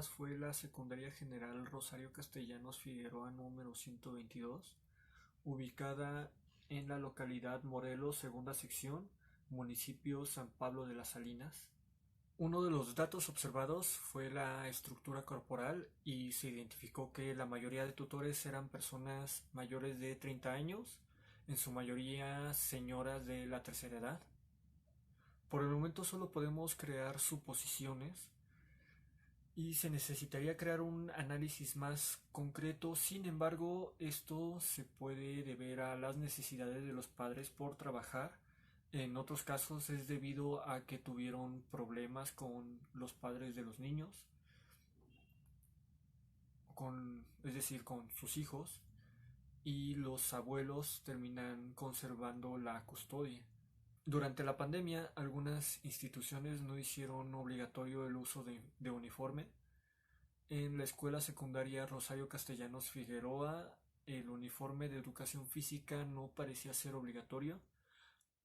observadas fue la Secundaria General Rosario Castellanos Figueroa número 122, ubicada en la localidad Morelos, segunda sección, municipio San Pablo de las Salinas. Uno de los datos observados fue la estructura corporal y se identificó que la mayoría de tutores eran personas mayores de 30 años, en su mayoría señoras de la tercera edad. Por el momento solo podemos crear suposiciones y se necesitaría crear un análisis más concreto. Sin embargo, esto se puede deber a las necesidades de los padres por trabajar. En otros casos es debido a que tuvieron problemas con los padres de los niños, es decir, con sus hijos, y los abuelos terminan conservando la custodia. Durante la pandemia, algunas instituciones no hicieron obligatorio el uso de uniforme. En la escuela secundaria Rosario Castellanos Figueroa, el uniforme de educación física no parecía ser obligatorio.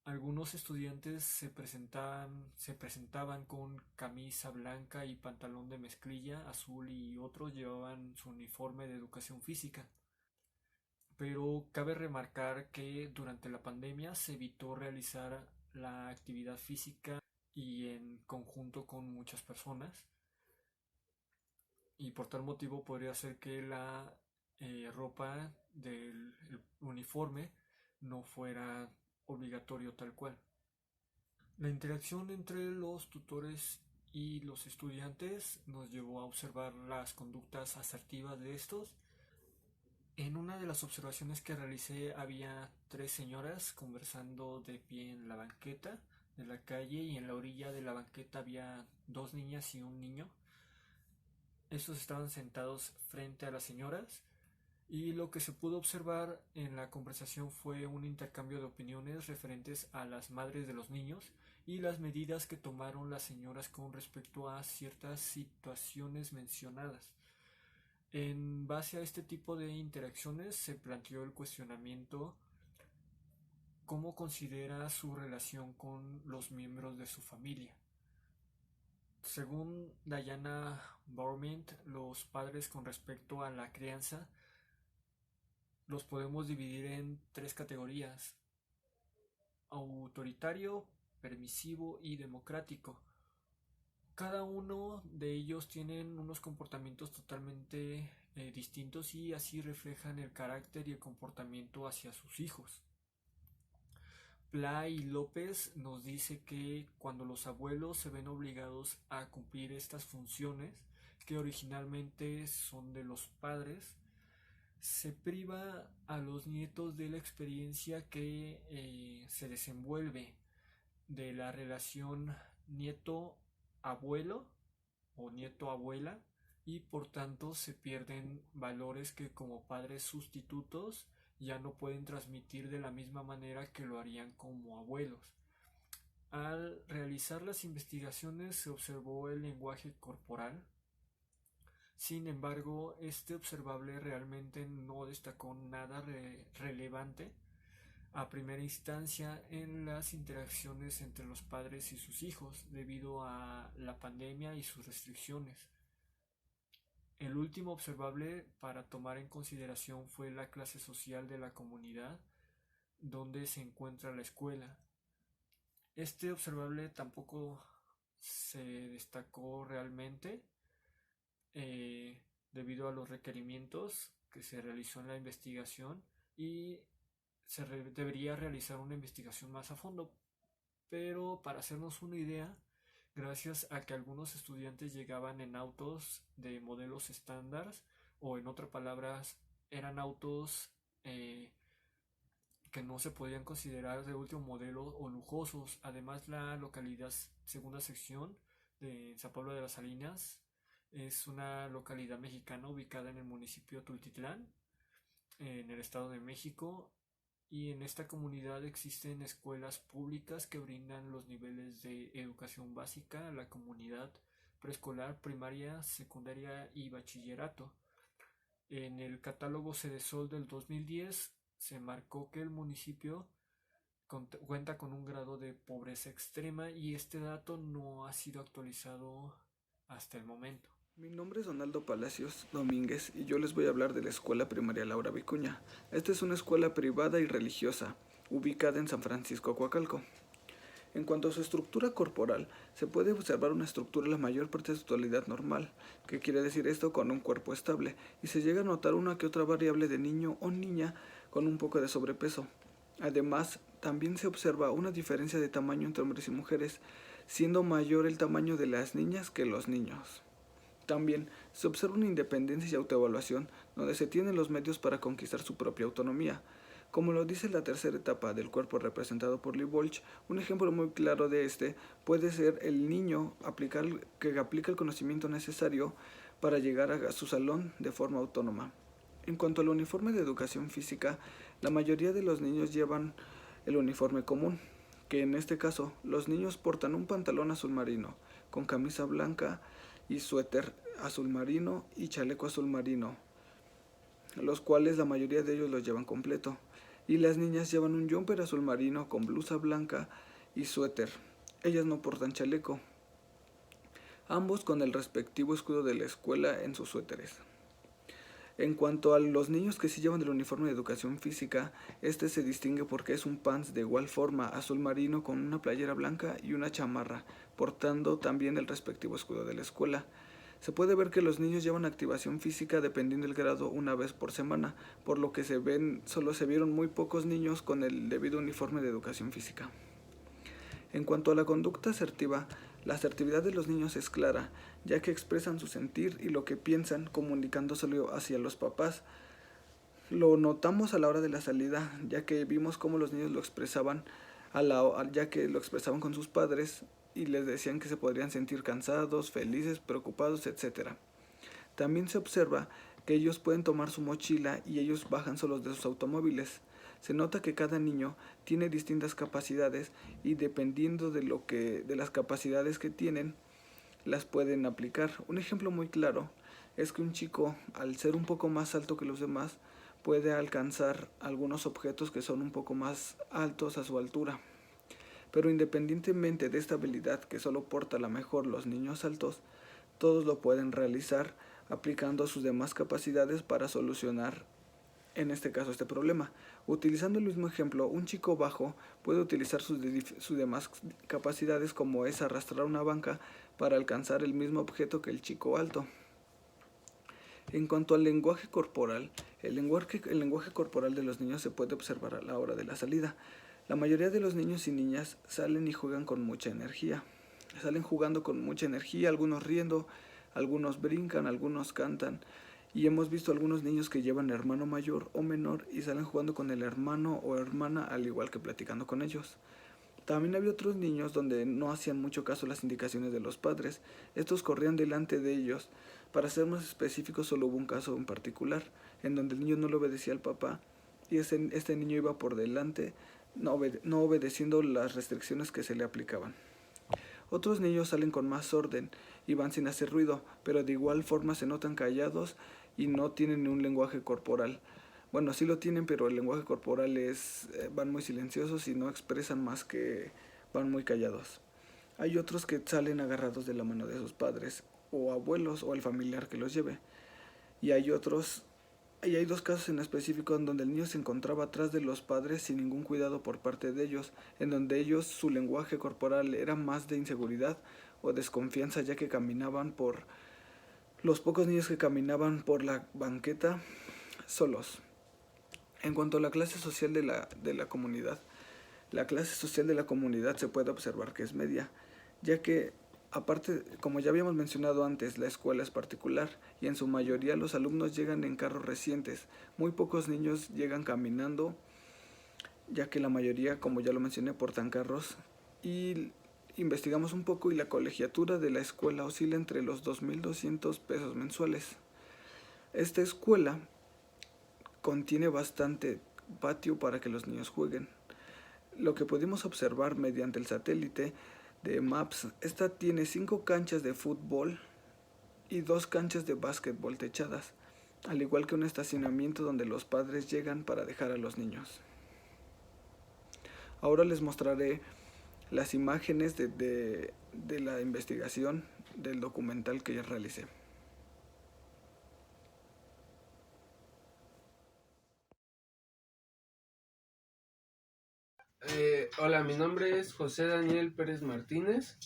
Algunos estudiantes se presentaban con camisa blanca y pantalón de mezclilla azul y otros llevaban su uniforme de educación física. Pero cabe remarcar que durante la pandemia se evitó realizar la actividad física y en conjunto con muchas personas, y por tal motivo podría ser que la ropa del uniforme no fuera obligatorio tal cual. La interacción entre los tutores y los estudiantes nos llevó a observar las conductas asertivas de estos. En una de las observaciones que realicé había tres señoras conversando de pie en la banqueta de la calle, y en la orilla de la banqueta había dos niñas y un niño. Estos estaban sentados frente a las señoras, y lo que se pudo observar en la conversación fue un intercambio de opiniones referentes a las madres de los niños y las medidas que tomaron las señoras con respecto a ciertas situaciones mencionadas. En base a este tipo de interacciones se planteó el cuestionamiento: ¿cómo considera su relación con los miembros de su familia? Según Diana Bourment, los padres con respecto a la crianza los podemos dividir en tres categorías: autoritario, permisivo y democrático. Cada uno de ellos tienen unos comportamientos totalmente distintos, y así reflejan el carácter y el comportamiento hacia sus hijos. Pla y López nos dice que cuando los abuelos se ven obligados a cumplir estas funciones, que originalmente son de los padres, se priva a los nietos de la experiencia que se desenvuelve de la relación nieto-abuelo o nieto-abuela, y por tanto se pierden valores que como padres sustitutos ya no pueden transmitir de la misma manera que lo harían como abuelos. Al realizar las investigaciones se observó el lenguaje corporal. Sin embargo, este observable realmente no destacó nada relevante a primera instancia en las interacciones entre los padres y sus hijos debido a la pandemia y sus restricciones. El último observable para tomar en consideración fue la clase social de la comunidad donde se encuentra la escuela. Este observable tampoco se destacó realmente debido a los requerimientos que se realizó en la investigación, y debería realizar una investigación más a fondo. Pero para hacernos una idea, gracias a que algunos estudiantes llegaban en autos de modelos estándar, o en otras palabras eran autos que no se podían considerar de último modelo o lujosos. Además, la localidad segunda sección de San Pablo de las Salinas es una localidad mexicana ubicada en el municipio de Tultitlán, en el Estado de México, y en esta comunidad existen escuelas públicas que brindan los niveles de educación básica a la comunidad: preescolar, primaria, secundaria y bachillerato. En el catálogo Cedesol del 2010 se marcó que el municipio cuenta con un grado de pobreza extrema, y este dato no ha sido actualizado hasta el momento. Mi nombre es Donaldo Palacios Domínguez y yo les voy a hablar de la Escuela Primaria Laura Vicuña. Esta es una escuela privada y religiosa, ubicada en San Francisco, Coacalco. En cuanto a su estructura corporal, se puede observar una estructura la mayor parte de su totalidad normal. ¿Qué quiere decir esto? Con un cuerpo estable, y se llega a notar una que otra variable de niño o niña con un poco de sobrepeso. Además, también se observa una diferencia de tamaño entre hombres y mujeres, siendo mayor el tamaño de las niñas que los niños. También se observa una independencia y autoevaluación donde se tienen los medios para conquistar su propia autonomía. Como lo dice la tercera etapa del cuerpo representado por Lee Bolch, un ejemplo muy claro de este puede ser el niño que aplica el conocimiento necesario para llegar a su salón de forma autónoma. En cuanto al uniforme de educación física, la mayoría de los niños llevan el uniforme común, que en este caso los niños portan un pantalón azul marino, con camisa blanca y suéter azul marino y chaleco azul marino, los cuales la mayoría de ellos los llevan completo. Y las niñas llevan un jumper azul marino con blusa blanca y suéter. Ellas no portan chaleco, ambos con el respectivo escudo de la escuela en sus suéteres. En cuanto a los niños que sí llevan el uniforme de educación física, este se distingue porque es un pants de igual forma azul marino con una playera blanca y una chamarra, portando también el respectivo escudo de la escuela. Se puede ver que los niños llevan activación física dependiendo del grado una vez por semana, por lo que solo se vieron muy pocos niños con el debido uniforme de educación física. En cuanto a la conducta asertiva, la asertividad de los niños es clara, ya que expresan su sentir y lo que piensan comunicándoselo hacia los papás. Lo notamos a la hora de la salida, ya que vimos cómo los niños lo expresaban, ya que lo expresaban con sus padres y les decían que se podrían sentir cansados, felices, preocupados, etc. También se observa que ellos pueden tomar su mochila y ellos bajan solos de sus automóviles. Se nota que cada niño tiene distintas capacidades y dependiendo de las capacidades que tienen, las pueden aplicar. Un ejemplo muy claro es que un chico, al ser un poco más alto que los demás, puede alcanzar algunos objetos que son un poco más altos a su altura. Pero independientemente de esta habilidad que solo porta a la mejor los niños altos, todos lo pueden realizar aplicando sus demás capacidades para solucionar, en este caso, este problema. Utilizando el mismo ejemplo, un chico bajo puede utilizar sus demás capacidades como es arrastrar una banca para alcanzar el mismo objeto que el chico alto. En cuanto al lenguaje corporal, el lenguaje corporal de los niños se puede observar a la hora de la salida. La mayoría de los niños y niñas salen y juegan con mucha energía. Salen jugando con mucha energía, algunos riendo, algunos brincan, algunos cantan. Y hemos visto algunos niños que llevan hermano mayor o menor y salen jugando con el hermano o hermana al igual que platicando con ellos. También había otros niños donde no hacían mucho caso a las indicaciones de los padres. Estos corrían delante de ellos. Para ser más específicos, solo hubo un caso en particular, en donde el niño no le obedecía al papá y este niño iba por delante, no obedeciendo las restricciones que se le aplicaban. Otros niños salen con más orden y van sin hacer ruido, pero de igual forma se notan callados y no tienen ni un lenguaje corporal. Bueno, sí lo tienen, pero el lenguaje corporal van muy silenciosos y no expresan más que van muy callados. Hay otros que salen agarrados de la mano de sus padres o abuelos o el familiar que los lleve. Y hay dos casos en específico en donde el niño se encontraba atrás de los padres sin ningún cuidado por parte de ellos, en donde ellos su lenguaje corporal era más de inseguridad o desconfianza, ya que caminaban por los pocos niños que caminaban por la banqueta solos. En cuanto a la clase social de la comunidad, la clase social de la comunidad se puede observar que es media, ya que aparte, como ya habíamos mencionado antes, la escuela es particular y en su mayoría los alumnos llegan en carros recientes. Muy pocos niños llegan caminando, ya que la mayoría, como ya lo mencioné, portan carros. Y investigamos un poco y la colegiatura de la escuela oscila entre los 2.200 pesos mensuales. Esta escuela contiene bastante patio para que los niños jueguen. Lo que pudimos observar mediante el satélite de Maps, esta tiene 5 canchas de fútbol y 2 canchas de básquetbol techadas, al igual que un estacionamiento donde los padres llegan para dejar a los niños. Ahora les mostraré las imágenes de la investigación del documental que ya realicé. Hola, mi nombre es José Daniel Pérez Martínez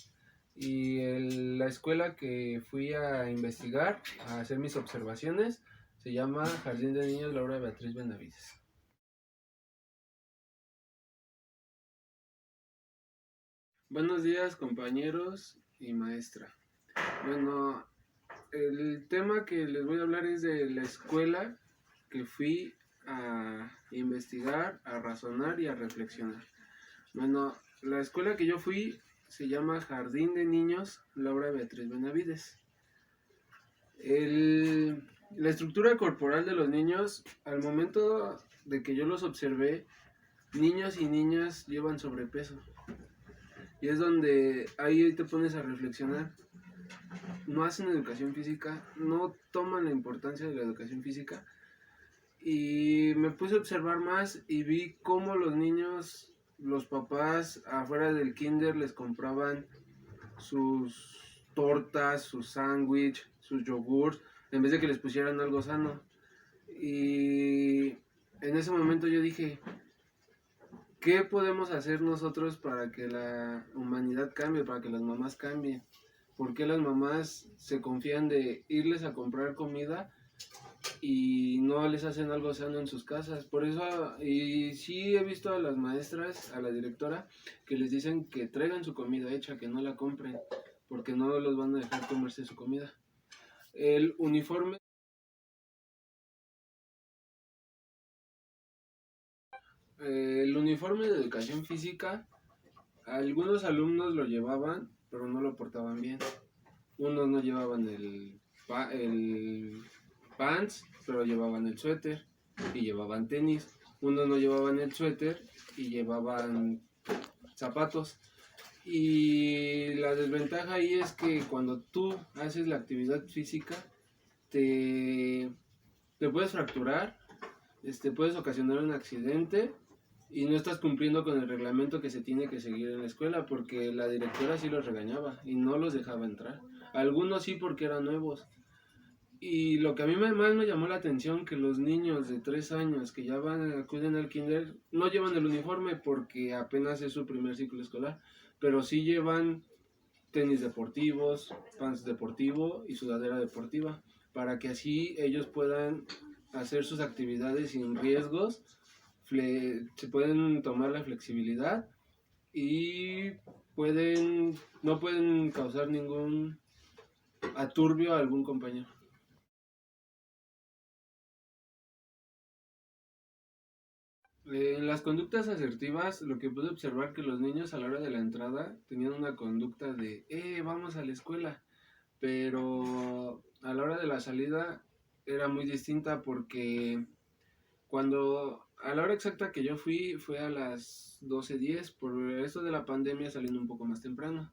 y la escuela que fui a investigar, a hacer mis observaciones, se llama Jardín de Niños Laura Beatriz Benavides. Buenos días, compañeros y maestra. Bueno, el tema que les voy a hablar es de la escuela que fui a investigar, a razonar y a reflexionar. Bueno, la escuela que yo fui se llama Jardín de Niños Laura Beatriz Benavides. La estructura corporal de los niños, al momento de que yo los observé, niños y niñas llevan sobrepeso. Y es donde ahí te pones a reflexionar. No hacen educación física, no toman la importancia de la educación física. Y me puse a observar más y vi cómo los niños, los papás afuera del kinder les compraban sus tortas, sus sándwich, sus yogurts, en vez de que les pusieran algo sano. Y en ese momento yo dije, ¿qué podemos hacer nosotros para que la humanidad cambie, para que las mamás cambien? ¿Por qué las mamás se confían de irles a comprar comida y no les hacen algo sano en sus casas? Por eso, y sí he visto a las maestras, a la directora, que les dicen que traigan su comida hecha, que no la compren, porque no los van a dejar comerse su comida. El uniforme de educación física, algunos alumnos lo llevaban, pero no lo portaban bien. Unos no llevaban el pants, pero llevaban el suéter y llevaban tenis. Unos no llevaban el suéter y llevaban zapatos. Y la desventaja ahí es que cuando tú haces la actividad física, te puedes fracturar, puedes ocasionar un accidente y no estás cumpliendo con el reglamento que se tiene que seguir en la escuela, porque la directora sí los regañaba y no los dejaba entrar. Algunos sí, porque eran nuevos. Y lo que a mí más me llamó la atención, que los niños de 3 años que ya acuden al kinder no llevan el uniforme porque apenas es su primer ciclo escolar, pero sí llevan tenis deportivos, pants deportivo y sudadera deportiva, para que así ellos puedan hacer sus actividades sin riesgos, se pueden tomar la flexibilidad y no pueden causar ningún aturbio a algún compañero. En las conductas asertivas, lo que pude observar, que los niños a la hora de la entrada tenían una conducta de vamos a la escuela, pero a la hora de la salida era muy distinta, porque a la hora exacta que yo fue a las 12:10, por esto de la pandemia saliendo un poco más temprano.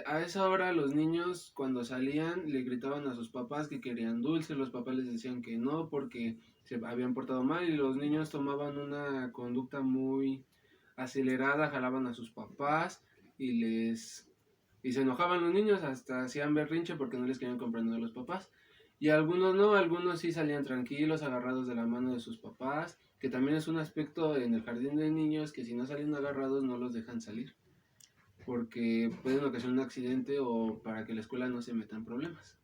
A esa hora los niños, cuando salían, le gritaban a sus papás que querían dulce, los papás les decían que no porque se habían portado mal, y los niños tomaban una conducta muy acelerada, jalaban a sus papás y se enojaban los niños, hasta hacían berrinche porque no les querían comprar nada a los papás. Y algunos no, algunos sí salían tranquilos, agarrados de la mano de sus papás, que también es un aspecto en el jardín de niños, que si no salen agarrados no los dejan salir, porque pueden ocasionar un accidente o para que la escuela no se meta en problemas.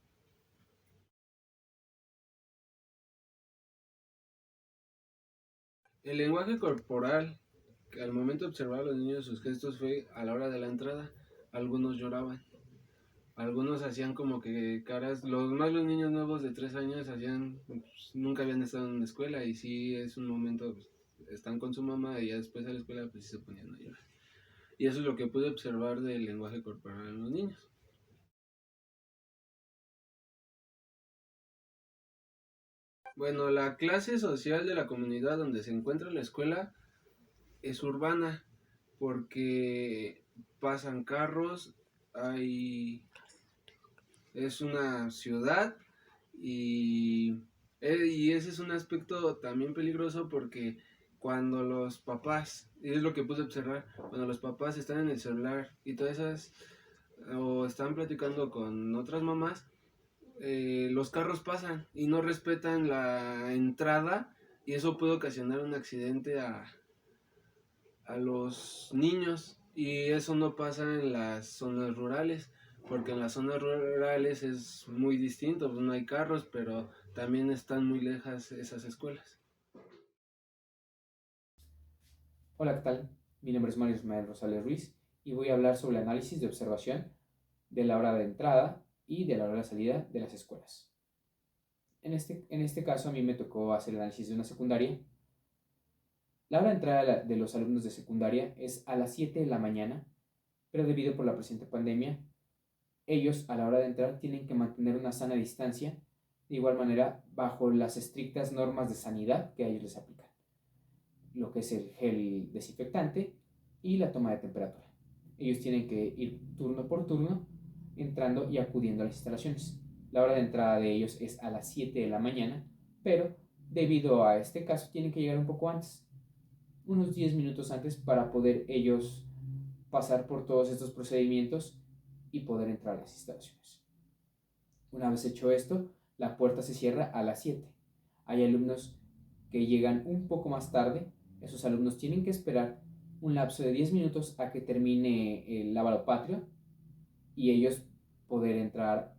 El lenguaje corporal, que al momento de observar a los niños sus gestos, fue a la hora de la entrada. Algunos lloraban, algunos hacían como que caras, los niños nuevos de 3 años nunca habían estado en una escuela, y sí es un momento, pues, están con su mamá y ya después a la escuela pues sí se ponían a llorar. Y eso es lo que pude observar del lenguaje corporal en los niños. Bueno, la clase social de la comunidad donde se encuentra la escuela es urbana, porque pasan carros, es una ciudad, y ese es un aspecto también peligroso, porque cuando los papás, y es lo que pude observar, cuando los papás están en el celular y todas esas, o están platicando con otras mamás, los carros pasan y no respetan la entrada, y eso puede ocasionar un accidente a los niños, y eso no pasa en las zonas rurales, porque en las zonas rurales es muy distinto, pues no hay carros, pero también están muy lejas esas escuelas. Hola, ¿qué tal? Mi nombre es Mario Ismael Rosales Ruiz y voy a hablar sobre el análisis de observación de la hora de entrada y de la hora de salida de las escuelas. En este caso a mí me tocó hacer el análisis de una secundaria. La hora de entrada de los alumnos de secundaria es a las 7 de la mañana, pero debido por la presente pandemia, ellos a la hora de entrar tienen que mantener una sana distancia, de igual manera bajo las estrictas normas de sanidad que a ellos les aplican, lo que es el gel desinfectante y la toma de temperatura. Ellos tienen que ir turno por turno entrando y acudiendo a las instalaciones. La hora de entrada de ellos es a las 7 de la mañana, pero debido a este caso tienen que llegar un poco antes, unos 10 minutos antes, para poder ellos pasar por todos estos procedimientos y poder entrar a las instalaciones. Una vez hecho esto, la puerta se cierra a las 7. Hay alumnos que llegan un poco más tarde. Esos alumnos tienen que esperar un lapso de 10 minutos a que termine el lavado patrio y ellos poder entrar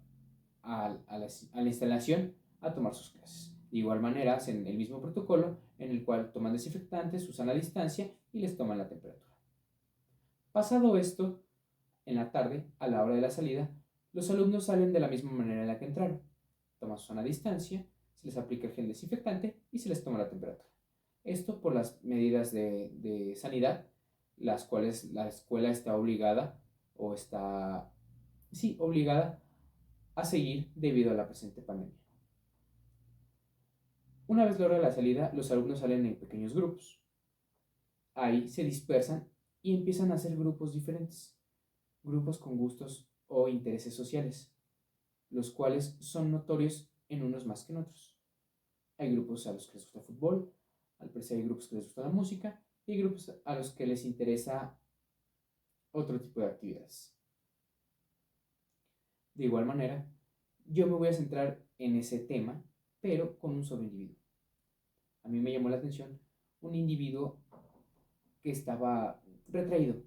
a la instalación a tomar sus clases. De igual manera, hacen el mismo protocolo en el cual toman desinfectantes, usan la distancia y les toman la temperatura. Pasado esto, en la tarde, a la hora de la salida, los alumnos salen de la misma manera en la que entraron. Toman su sana distancia, se les aplica el gel desinfectante y se les toma la temperatura. Esto por las medidas de sanidad, las cuales la escuela está obligada o está, sí, obligada a seguir debido a la presente pandemia. Una vez la hora de la salida, los alumnos salen en pequeños grupos. Ahí se dispersan y empiezan a hacer grupos diferentes, grupos con gustos o intereses sociales, los cuales son notorios en unos más que en otros. Hay grupos a los que les gusta el fútbol, al parecer hay grupos que les gusta la música y hay grupos a los que les interesa otro tipo de actividades. De igual manera, yo me voy a centrar en ese tema, pero con un solo individuo. A mí me llamó la atención un individuo que estaba retraído.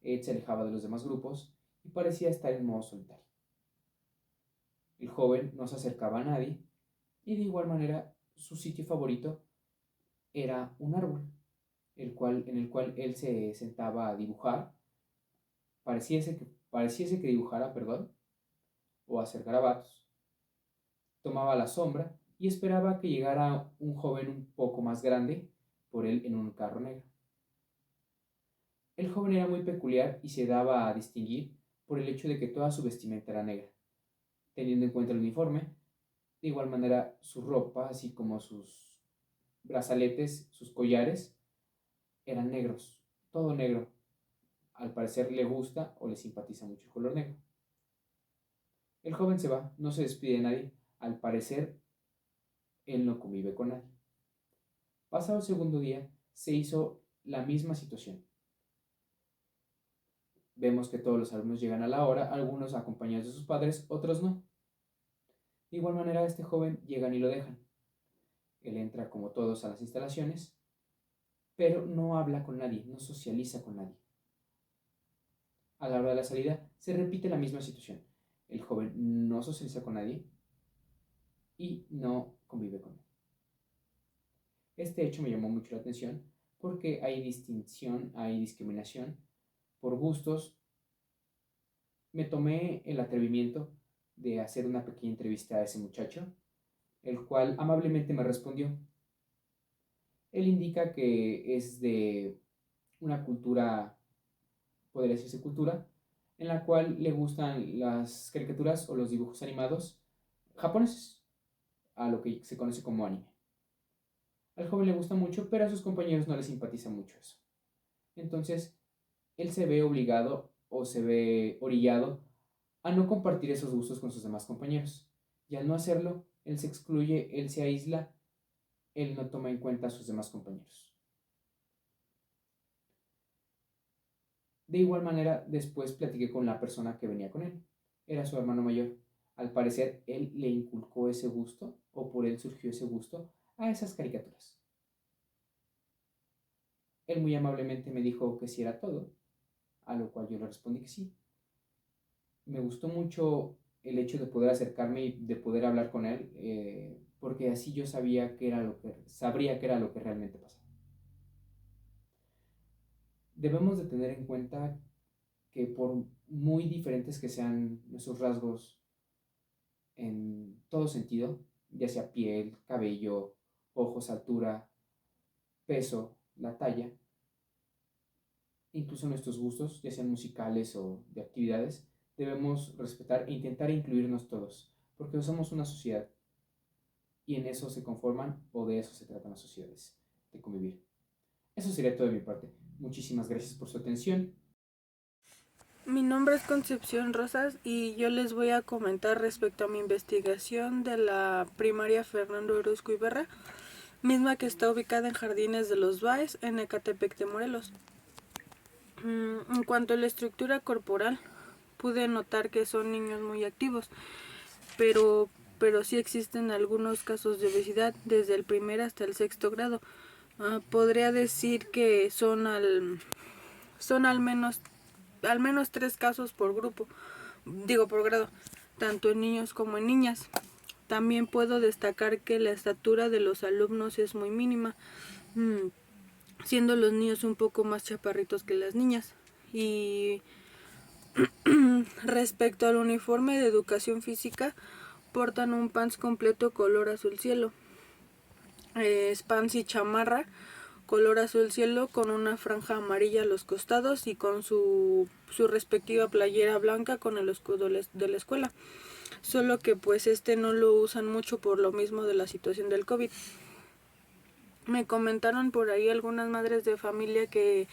Él se alejaba de los demás grupos y parecía estar en modo solitario. El joven no se acercaba a nadie y de igual manera su sitio favorito era un árbol, en el cual él se sentaba a dibujar. Pareciese que dibujara, perdón, o a hacer garabatos. Tomaba la sombra y esperaba que llegara un joven un poco más grande por él en un carro negro. El joven era muy peculiar y se daba a distinguir por el hecho de que toda su vestimenta era negra, teniendo en cuenta el uniforme. De igual manera, su ropa, así como sus brazaletes, sus collares, eran negros, todo negro. Al parecer le gusta o le simpatiza mucho el color negro. El joven se va, no se despide de nadie. Al parecer, él no convive con nadie. Pasado el segundo día, se hizo la misma situación. Vemos que todos los alumnos llegan a la hora, algunos acompañados de sus padres, otros no. De igual manera, este joven llegan y lo dejan. Él entra como todos a las instalaciones, pero no habla con nadie, no socializa con nadie. A la hora de la salida se repite la misma situación. El joven no socializa con nadie y no convive con nadie. Este hecho me llamó mucho la atención porque hay distinción, hay discriminación por gustos. Me tomé el atrevimiento de hacer una pequeña entrevista a ese muchacho, el cual amablemente me respondió. Él indica que es de una cultura, podría decirse cultura, en la cual le gustan las caricaturas o los dibujos animados japoneses, a lo que se conoce como anime. Al joven le gusta mucho, pero a sus compañeros no les simpatiza mucho eso. Entonces, él se ve obligado o se ve orillado a no compartir esos gustos con sus demás compañeros. Y al no hacerlo, él se excluye, él se aísla, él no toma en cuenta a sus demás compañeros. De igual manera, después platiqué con la persona que venía con él. Era su hermano mayor. Al parecer, él le inculcó ese gusto, o por él surgió ese gusto, a esas caricaturas. Él muy amablemente me dijo que sí era todo, a lo cual yo le respondí que sí. Me gustó mucho el hecho de poder acercarme y de poder hablar con él, porque así yo sabría qué era lo que realmente pasaba. Debemos de tener en cuenta que por muy diferentes que sean nuestros rasgos en todo sentido, ya sea piel, cabello, ojos, altura, peso, la talla, incluso nuestros gustos, ya sean musicales o de actividades, debemos respetar e intentar incluirnos todos, porque somos una sociedad y en eso se conforman o de eso se tratan las sociedades, de convivir. Eso sería todo de mi parte. Muchísimas gracias por su atención. Mi nombre es Concepción Rosas y yo les voy a comentar respecto a mi investigación de la primaria Fernando Orozco Ibarra, misma que está ubicada en Jardines de los Báez, en Ecatepec de Morelos. En cuanto a la estructura corporal, pude notar que son niños muy activos, pero sí existen algunos casos de obesidad desde el primer hasta el sexto grado. Podría decir que son al menos 3 casos por grupo, por grado, tanto en niños como en niñas. También puedo destacar que la estatura de los alumnos es muy mínima, siendo los niños un poco más chaparritos que las niñas. Y respecto al uniforme de educación física, portan un pants completo color azul cielo. Es pants y chamarra color azul cielo con una franja amarilla a los costados y con su respectiva playera blanca con el escudo de la escuela. Solo que pues no lo usan mucho por lo mismo de la situación del COVID. Me comentaron por ahí algunas madres de familia que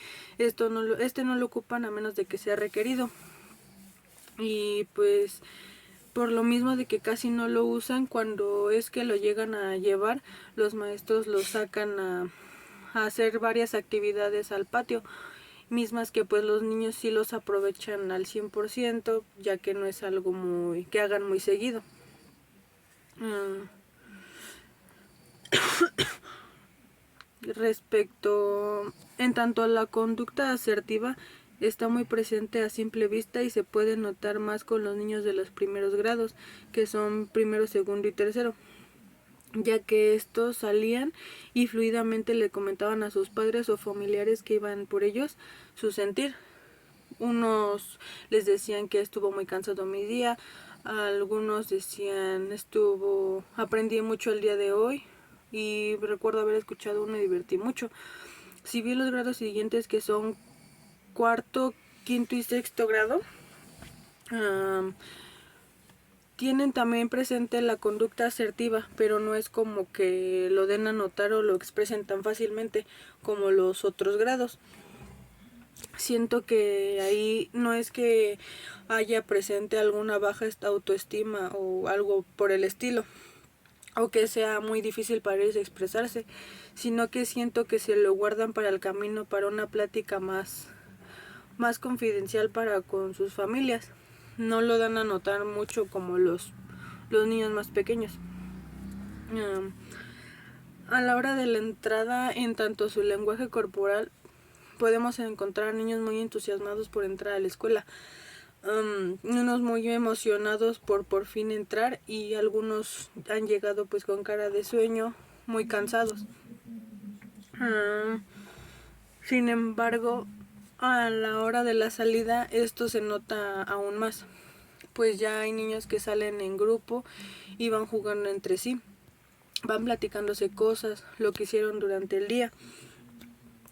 no lo ocupan a menos de que sea requerido. Y pues por lo mismo de que casi no lo usan, cuando es que lo llegan a llevar, los maestros lo sacan a hacer varias actividades al patio, mismas que pues los niños sí los aprovechan al 100%, ya que no es algo que hagan muy seguido. Respecto, en tanto a la conducta asertiva, está muy presente a simple vista y se puede notar más con los niños de los primeros grados, que son primero, segundo y tercero, ya que estos salían y fluidamente le comentaban a sus padres o familiares que iban por ellos su sentir. Unos les decían que estuvo muy cansado mi día, algunos decían aprendí mucho el día de hoy, y recuerdo haber escuchado uno y me divertí mucho. Si bien los grados siguientes, que son cuarto, quinto y sexto grado, tienen también presente la conducta asertiva, pero no es como que lo den a notar o lo expresen tan fácilmente como los otros grados. Siento que ahí no es que haya presente alguna baja autoestima o algo por el estilo, o que sea muy difícil para ellos expresarse, sino que siento que se lo guardan para el camino, para una plática más confidencial para con sus familias. No lo dan a notar mucho como los niños más pequeños. A la hora de la entrada, en tanto su lenguaje corporal, podemos encontrar niños muy entusiasmados por entrar a la escuela, unos muy emocionados por fin entrar, y algunos han llegado pues con cara de sueño, muy cansados. Sin embargo, a la hora de la salida esto se nota aún más, pues ya hay niños que salen en grupo y van jugando entre sí, van platicándose cosas, lo que hicieron durante el día.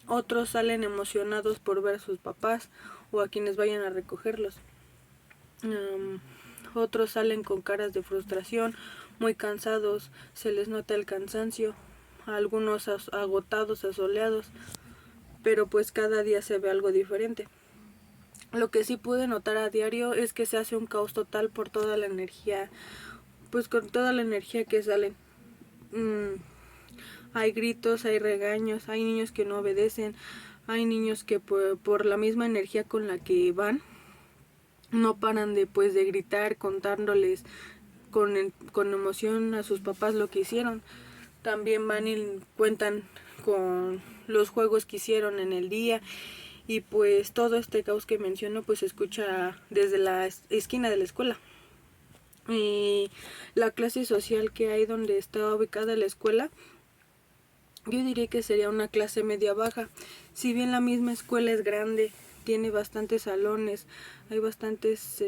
Otros salen emocionados por ver a sus papás o a quienes vayan a recogerlos. Otros salen con caras de frustración, muy cansados, se les nota el cansancio, algunos agotados, asoleados, pero pues cada día se ve algo diferente. Lo que sí pude notar a diario es que se hace un caos total por toda la energía, pues con toda la energía que salen. Hay gritos, hay regaños, hay niños que no obedecen, hay niños que por la misma energía con la que van, no paran de gritar, contándoles con emoción a sus papás lo que hicieron. También van y cuentan con los juegos que hicieron en el día, y pues todo este caos que menciono pues se escucha desde la esquina de la escuela. Y la clase social que hay donde está ubicada la escuela, yo diría que sería una clase media baja. Si bien la misma escuela es grande, tiene bastantes salones, hay bastantes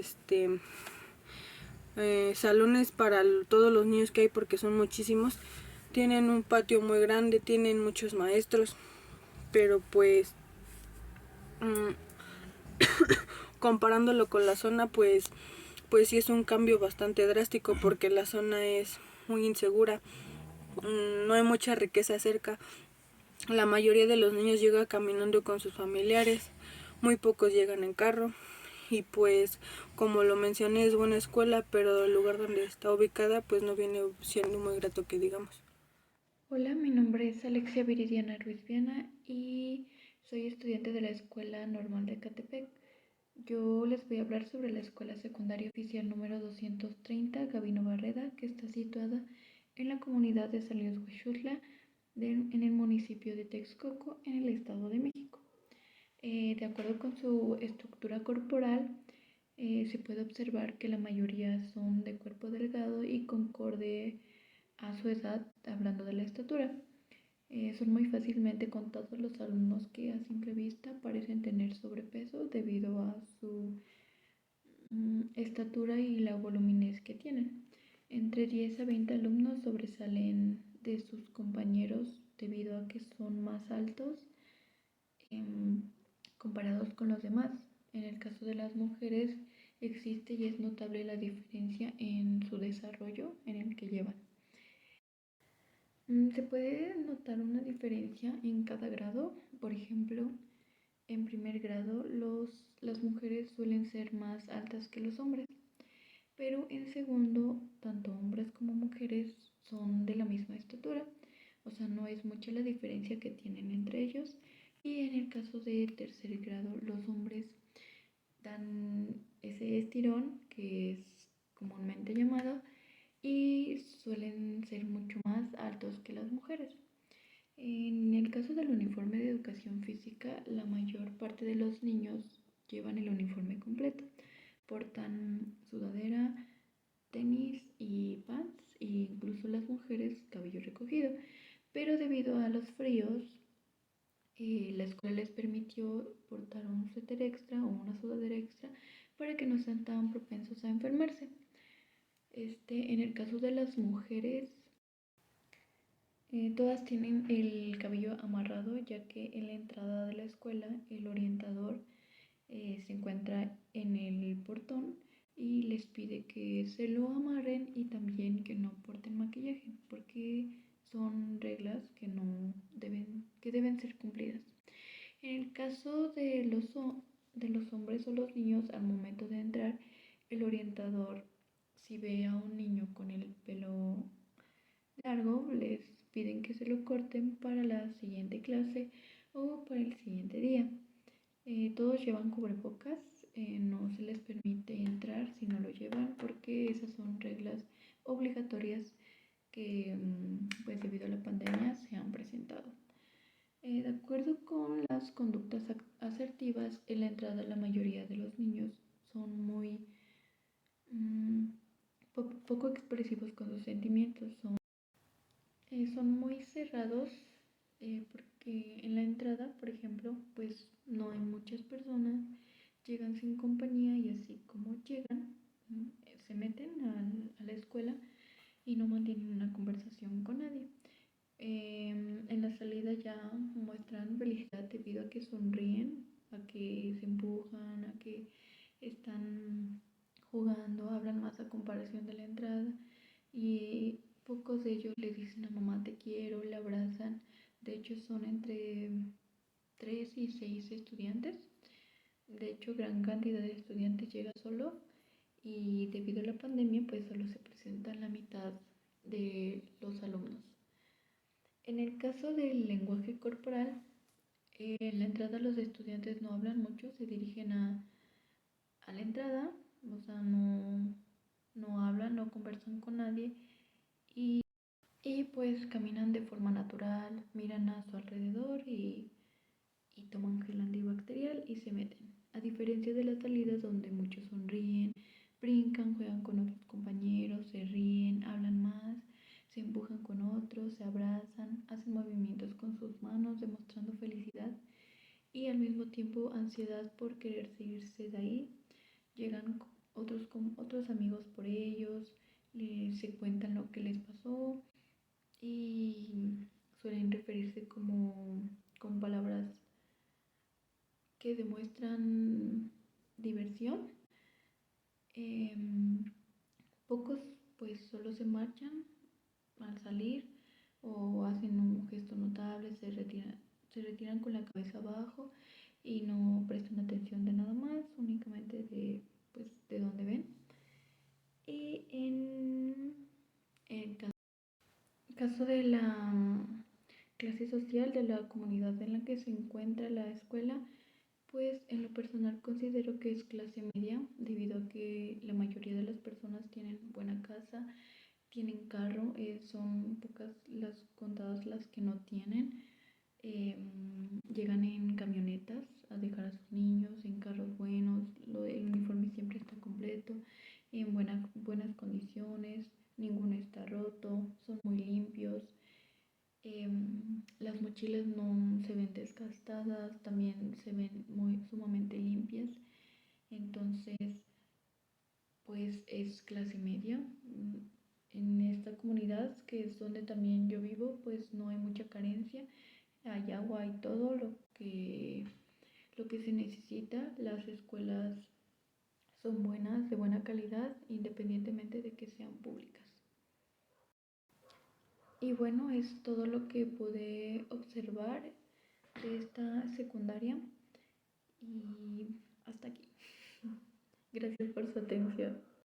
salones para todos los niños que hay, porque son muchísimos. Tienen un patio muy grande, tienen muchos maestros, pero pues comparándolo con la zona, pues sí es un cambio bastante drástico, porque la zona es muy insegura, no hay mucha riqueza cerca. La mayoría de los niños llega caminando con sus familiares, muy pocos llegan en carro. Y pues, como lo mencioné, es buena escuela, pero el lugar donde está ubicada pues no viene siendo muy grato que digamos. Hola, mi nombre es Alexia Viridiana Ruiz Viana y soy estudiante de la Escuela Normal de Catepec. Yo les voy a hablar sobre la Escuela Secundaria Oficial número 230 Gabino Barreda, que está situada en la comunidad de San Luis Huixutla, en el municipio de Texcoco, en el Estado de México. De acuerdo con su estructura corporal, se puede observar que la mayoría son de cuerpo delgado y concorde a su edad, hablando de la estatura. Son muy fácilmente contados los alumnos que a simple vista parecen tener sobrepeso debido a su estatura y la voluminez que tienen. Entre 10 a 20 alumnos sobresalen de sus compañeros debido a que son más altos comparados con los demás. En el caso de las mujeres existe y es notable la diferencia en su desarrollo en el que llevan. Se puede notar una diferencia en cada grado. Por ejemplo, en primer grado las mujeres suelen ser más altas que los hombres, pero en segundo tanto hombres como mujeres son de la misma estatura, o sea, no es mucha la diferencia que tienen entre ellos. Y en el caso de tercer grado, los hombres dan ese estirón que es comúnmente llamado y suelen ser mucho más altos que las mujeres. En el caso del uniforme de educación física, la mayor parte de los niños llevan el uniforme completo. Portan sudadera, tenis y pants, e incluso las mujeres cabello recogido. Pero debido a los fríos, la escuela les permitió portar un suéter extra o una sudadera extra para que no sean tan propensos a enfermarse. En el caso de las mujeres, todas tienen el cabello amarrado, ya que en la entrada de la escuela el orientador se encuentra en el portón y les pide que se lo amarren y también que no porten maquillaje, porque son reglas que deben ser cumplidas. En el caso de los hombres o los niños, al momento de entrar, el orientador, si ve a un niño con el pelo largo, les piden que se lo corten para la siguiente clase o para el siguiente día. Todos llevan cubrebocas, no se les permite entrar si no lo llevan, porque esas son reglas obligatorias que pues debido a la pandemia se han presentado. De acuerdo con las conductas asertivas, en la entrada la mayoría de los niños son muy poco expresivos con sus sentimientos, son muy cerrados, porque en la entrada, por ejemplo, pues no hay muchas personas, llegan sin compañía y así como llegan, se meten a la escuela y no mantienen una conversación con nadie. En la salida ya muestran felicidad debido a que sonríen, a que se empujan, a que están jugando, hablan más a comparación de la entrada, y pocos de ellos le dicen a mamá te quiero, le abrazan. De hecho son entre 3 y 6 estudiantes. De hecho gran cantidad de estudiantes llega solo, y debido a la pandemia pues solo se presentan la mitad de los alumnos. En el caso del lenguaje corporal, en la entrada los estudiantes no hablan mucho, se dirigen a la entrada, o sea, no hablan, no conversan con nadie, y y pues caminan de forma natural, miran a su alrededor y toman gel antibacterial y se meten. A diferencia de las salidas donde muchos sonríen, brincan, juegan con otros compañeros, se ríen, hablan más, se empujan con otros, se abrazan, hacen movimientos con sus manos demostrando felicidad y al mismo tiempo ansiedad por querer seguirse de ahí. Llegan otros amigos por ellos, se cuentan lo que les pasó y suelen referirse con palabras que demuestran diversión. Em, Pocos pues solo se marchan al salir o hacen un gesto notable, se retiran con la cabeza abajo y no prestan atención de nada más, únicamente de donde ven. Y en el caso de la clase social de la comunidad en la que se encuentra la escuela, pues en lo personal considero que es clase media, debido a que la mayoría de las personas tienen buena casa, tienen carro, son pocas las contadas las que no tienen. Llegan en camionetas a dejar a sus niños, en carros buenos, el uniforme siempre está completo, en buenas condiciones, ninguno está roto, son muy limpios. Las mochilas no se ven desgastadas, también se ven sumamente limpias. Entonces, pues es clase media. En esta comunidad, que es donde también yo vivo, pues no hay mucha carencia. Hay agua y todo lo que se necesita. Las escuelas son buenas, de buena calidad, independientemente de que sean públicas. Y bueno, es todo lo que pude observar de esta secundaria y hasta aquí. Gracias por su atención.